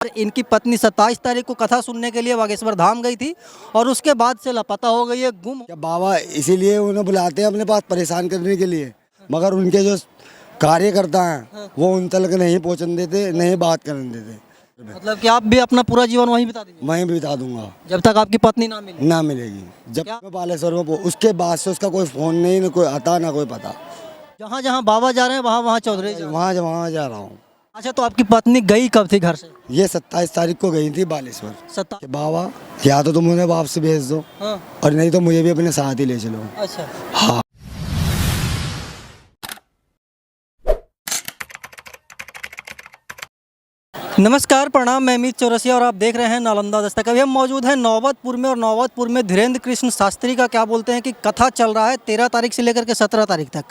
इनकी पत्नी 27 तारीख को कथा सुनने के लिए बागेश्वर धाम गई थी और उसके बाद से लापता हो गई है, गुम। क्या बाबा इसीलिए उन्हें बुलाते हैं अपने पास परेशान करने के लिए, मगर उनके जो कार्यकर्ता हैं वो उन तक नहीं पहुंचने देते, नहीं बात करने देते। मतलब कि आप भी अपना पूरा जीवन वहीं बिता देंगे मैं भी बता दूंगा जब तक आपकी पत्नी ना मिले? ना मिलेगी। जब मैं बालेश्वर में उसके बाद से उसका कोई फोन नहीं, ना कोई आता, ना कोई पता। जहाँ जहाँ बाबा जा रहे हैं वहाँ वहाँ चौधरी जा रहे हैं। वहाँ जा रहा हूँ। अच्छा, तो आपकी पत्नी गई कब थी घर से? ये 27 तारीख को गई थी बालेश्वर। सत्ता। बाबा या तो तुम उन्हें वापस भेज दो हाँ। और नहीं तो मुझे भी अपने साथ ही ले चलो। अच्छा। हाँ। नमस्कार, प्रणाम। मैं अमित चौरसिया और आप देख रहे हैं नालंदा दस्तक। अभी हम मौजूद हैं नौबतपुर में और नौबतपुर में धीरेन्द्र कृष्ण शास्त्री का क्या बोलते हैं कि कथा चल रहा है 13 तारीख से लेकर के 17 तारीख तक।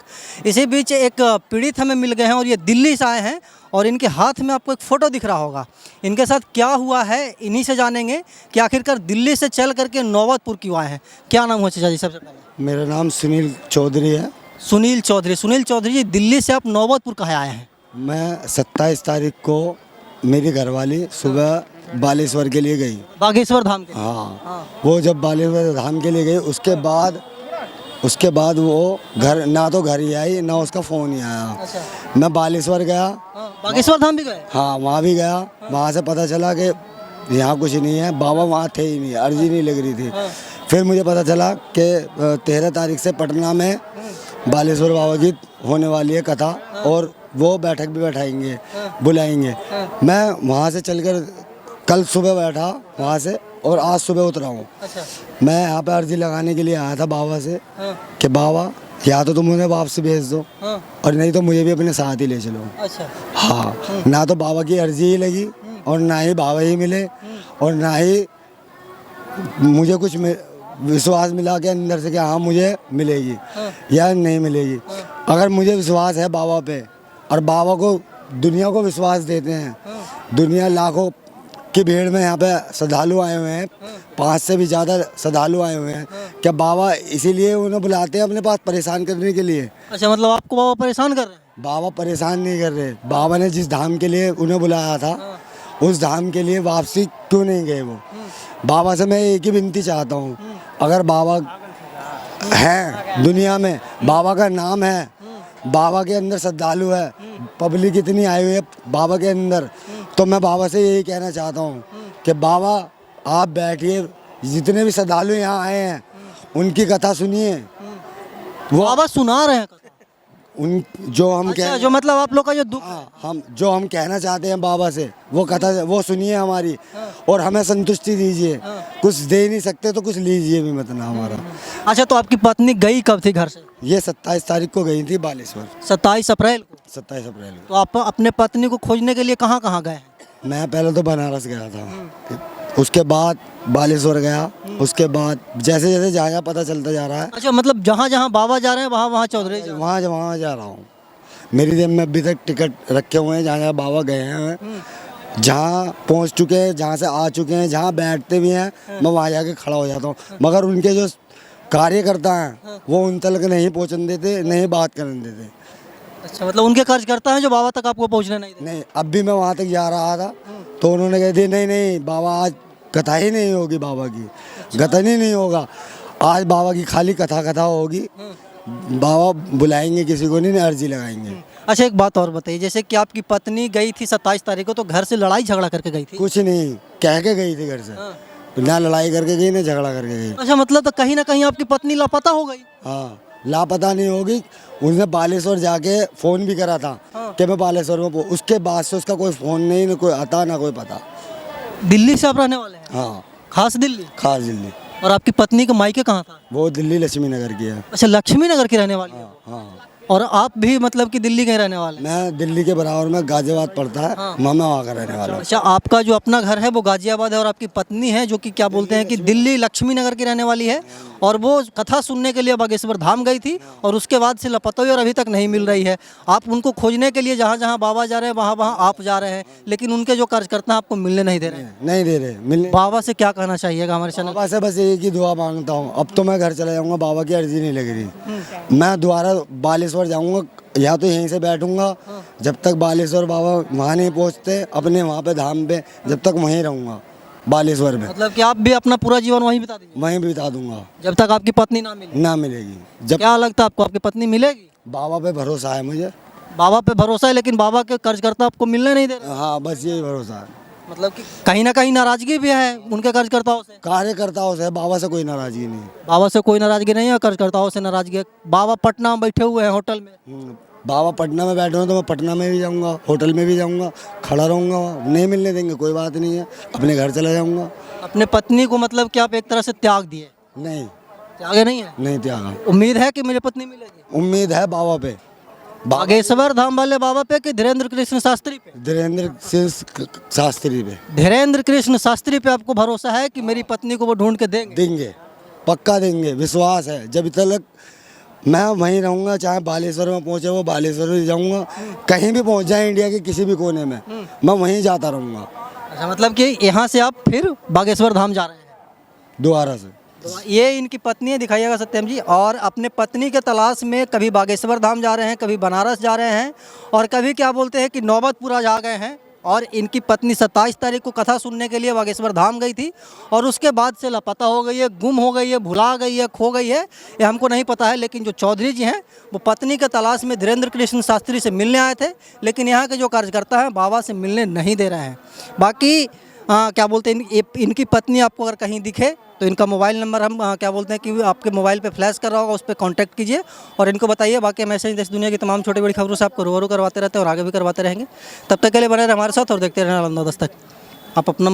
इसी बीच एक पीड़ित हमें मिल गए हैं और ये दिल्ली से आए हैं और इनके हाथ में आपको एक फ़ोटो दिख रहा होगा। इनके साथ क्या हुआ है इन्हीं से जानेंगे कि आखिरकार दिल्ली से चल करके नौबतपुर क्यों आए हैं। क्या नाम हो चाचा जी? सबसे पहले मेरा नाम सुनील चौधरी है। सुनील चौधरी। सुनील चौधरी जी, दिल्ली से आप नौबतपुर कहाँ आए हैं? मैं 27 तारीख को मेरी घरवाली सुबह बालेश्वर के लिए गई। बागेश्वर धाम के लिए? हाँ। वो जब बालेश्वर धाम के लिए गई उसके बाद वो घर ना तो घर ही आई ना उसका फ़ोन ही आया। अच्छा। मैं बालेश्वर गया। बागेश्वर धाम भी गए? हाँ, वहाँ भी गया। वहाँ से पता चला कि यहाँ कुछ नहीं है, बाबा वहाँ थे ही नहीं, अर्जी नहीं लग रही थी। फिर मुझे पता चला कि 13 तारीख से पटना में बालेश्वर बाबा की होने वाली है कथा और वो बैठक भी बैठाएंगे, बुलाएंगे। मैं वहाँ से चलकर कल सुबह बैठा वहाँ से और आज सुबह उतरा हूँ। अच्छा। मैं यहाँ पे अर्जी लगाने के लिए आया था बाबा से कि बाबा या तो तुम उन्हें वापस भेज दो और नहीं तो मुझे भी अपने साथ ही ले चलो। अच्छा। हाँ, ना तो बाबा की अर्जी ही लगी और ना ही बाबा ही मिले और ना ही मुझे कुछ विश्वास मिला के अंदर से कि हाँ मुझे मिलेगी या नहीं मिलेगी। अगर मुझे विश्वास है बाबा पे और बाबा को दुनिया को विश्वास देते हैं, दुनिया लाखों की भीड़ में यहाँ पे श्रद्धालु आए हुए हैं, 5 से भी ज़्यादा श्रद्धालु आए हुए हैं। क्या बाबा इसीलिए उन्हें बुलाते हैं अपने पास परेशान करने के लिए? अच्छा, मतलब आपको बाबा परेशान कर रहे हैं? बाबा परेशान नहीं कर रहे। बाबा ने जिस धाम के लिए उन्हें बुलाया था उस धाम के लिए वापसी क्यों नहीं गए वो? बाबा से मैं एक ही विनती चाहता हूँ, अगर बाबा हैं दुनिया में, बाबा का नाम है, बाबा के अंदर श्रद्धालु है, पब्लिक इतनी आई हुई है बाबा के अंदर, तो मैं बाबा से यही कहना चाहता हूँ कि बाबा आप बैठिए, जितने भी श्रद्धालु यहाँ आए हैं उनकी कथा सुनिए। वो बाबा सुना रहे हैं कथा? उन जो हम अच्छा, जो मतलब आप लोग का जो दुख है। हम कहना चाहते हैं बाबा से वो कथा वो सुनिए हमारी और हमें संतुष्टि दीजिए। कुछ दे नहीं सकते तो कुछ लीजिए भी मत ना हमारा। अच्छा, तो आपकी पत्नी गई कब थी घर से? ये 27 तारीख को गई थी बालेश्वर। 27 अप्रैल को? 27 अप्रैल तो आप अपने पत्नी को खोजने के लिए कहाँ कहाँ गए हैं? मैं पहले तो बनारस गया था, उसके बाद बालेश्वर गया, उसके बाद जैसे जैसे जहाँ जहाँ पता चलता जा रहा है। अच्छा, मतलब जहाँ जहाँ बाबा जा रहे हैं वहाँ वहाँ चौधरी जा रहे हैं? वहाँ जा रहा हूँ। मेरी जेब में अभी तक टिकट रखे हुए हैं, जहाँ जहाँ बाबा गए हैं, जहाँ पहुँच चुके हैं, जहाँ से आ चुके हैं, जहाँ बैठते भी हैं, मैं वहाँ जाके खड़ा हो जाता हूँ। मगर उनके जो कार्यकर्ता हैं वो उन तक नहीं पहुँचने देते, नहीं बात करने देते। अच्छा, मतलब उनके कार्यकर्ता हैं जो बाबा तक आपको पहुँचने नहीं देते? नहीं, अब भी मैं वहाँ तक जा रहा था तो उन्होंने कह दिया नहीं बाबा आज कथा ही नहीं होगी, बाबा की कथा नहीं होगा आज, बाबा की खाली कथा होगी। बाबा बुलाएंगे किसी को नहीं, अर्जी लगाएंगे। अच्छा, एक बात और बताइए, जैसे कि आपकी पत्नी गई थी 27 तारीख को, तो घर से लड़ाई झगड़ा करके गई थी? कुछ नहीं, कह के गई थी घर से, ना लड़ाई करके गई ना झगड़ा करके गई। अच्छा, मतलब तो कहीं ना कहीं आपकी पत्नी लापता हो गई? हाँ, लापता नहीं होगी। उसने बालेश्वर जाके फ़ोन भी करा था कि मैं बालेश्वर में, उसके बाद से उसका कोई फ़ोन नहीं, ना कोई आता ना कोई पता। दिल्ली से आप रहने वाले हैं? हाँ, खास दिल्ली? खास दिल्ली। और आपकी पत्नी का मायके कहाँ था? वो दिल्ली लक्ष्मी नगर की है। अच्छा, लक्ष्मी नगर की रहने वाली है? हाँ। और आप भी मतलब कि दिल्ली के रहने वाले हैं? मैं दिल्ली के बराबर में गाजियाबाद पड़ता है। मैं वहाँ का रहने वाला हूँ। अच्छा, आपका जो अपना घर है वो गाजियाबाद है और आपकी पत्नी है जो कि क्या बोलते हैं कि दिल्ली लक्ष्मी नगर की रहने वाली है और वो कथा सुनने के लिए बागेश्वर धाम गई थी और उसके बाद से लापता हुई और अभी तक नहीं मिल रही है। आप उनको खोजने के लिए जहाँ जहाँ बाबा जा रहे हैं वहाँ वहाँ आप जा रहे हैं, लेकिन उनके जो कार्यकर्ता आपको मिलने नहीं दे रहे हैं। नहीं दे रहे मिलने। बाबा से क्या कहना चाहिएगा हमारे चैनल? बाबा से बस एक ही दुआ मांगता हूँ, अब तो मैं घर चला जाऊँगा, बाबा की अर्जी नहीं लग रही। मैं दोबारा बालेश्वर जाऊँगा या तो यहीं से बैठूंगा जब तक बालेश्वर बाबा वहाँ नहीं पहुँचते, अपने वहाँ पे धाम पे, जब तक वहीं रहूँगा बालेश्वर में, मतलब कि आप भी अपना पूरा जीवन वहीं बिता देंगे वहीं बिता दूंगा जब तक आपकी पत्नी ना मिले? ना मिलेगी। जब क्या लगता है आपको, आपकी पत्नी मिलेगी? बाबा पे भरोसा है मुझे। बाबा पे भरोसा है, लेकिन बाबा के कर्जकर्ता आपको मिलने नहीं दे रहे। हाँ बस यही भरोसा है। मतलब कि कहीं ना कहीं नाराजगी भी है उनके कर्जकर्ताओं से? कार्यकर्ताओं से, बाबा से कोई नाराजगी नहीं। बाबा से कोई नाराजगी नहीं है, कर्जकर्ताओं से नाराजगी है। बाबा पटना में बैठे हुए हैं होटल में। बाबा पटना में बैठे हो तो मैं पटना में भी जाऊंगा, होटल में भी जाऊंगा, खड़ा रहूंगा वहाँ। नहीं मिलने देंगे कोई बात नहीं है, अपने घर चला जाऊंगा। अपने पत्नी को मतलब कि आप एक तरह से त्याग दिए? नहीं, त्यागे नहीं है? नहीं त्यागा। उम्मीद है कि मेरी पत्नी मिलेगी? उम्मीद है बाबा पे, बागेश्वर धाम वाले बाबा पे कि धीरेन्द्र कृष्ण शास्त्री पे? धीरेन्द्र सिंह शास्त्री पे। धीरेन्द्र कृष्ण शास्त्री पे आपको भरोसा है कि मेरी पत्नी को वो ढूंढ के देंगे? देंगे, पक्का देंगे, विश्वास है। जब तक मैं वहीं रहूंगा, चाहे बालेश्वर में पहुंचे वो बालेश्वर भी जाऊंगा, कहीं भी पहुंच जाए इंडिया के किसी भी कोने में, मैं वहीं जाता रहूंगा। अच्छा, मतलब कि यहाँ से आप फिर बागेश्वर धाम जा रहे हैं? दोबारा से। तो ये इनकी पत्नी है, दिखाइएगा सत्यम जी। और अपने पत्नी के तलाश में कभी बागेश्वर धाम जा रहे हैं, कभी बनारस जा रहे हैं, और कभी क्या बोलते हैं कि नौबतपुरा जा गए हैं। और इनकी पत्नी 27 तारीख को कथा सुनने के लिए बागेश्वर धाम गई थी, और उसके बाद से लापता हो गई है, गुम हो गई है, भुला गई है, खो गई है, ये हमको नहीं पता है। लेकिन जो चौधरी जी हैं वो पत्नी के तलाश में धीरेन्द्र कृष्ण शास्त्री से मिलने आए थे, लेकिन यहाँ के जो कार्यकर्ता हैं बाबा से मिलने नहीं दे रहे हैं। बाकी क्या बोलते हैं, इनकी पत्नी आपको अगर कहीं दिखे तो इनका मोबाइल नंबर हम क्या बोलते हैं कि आपके मोबाइल पे फ्लैश कर रहा होगा, उस पर कांटेक्ट कीजिए और इनको बताइए। बाकी हम ऐसे ही देश दुनिया की तमाम छोटी बड़ी खबरों से आपको रूबरू करवाते रहते हैं और आगे भी करवाते रहेंगे। तब तक के लिए बने रहे हमारे साथ और देखते रहना नालंदा दस्तक। आप अपना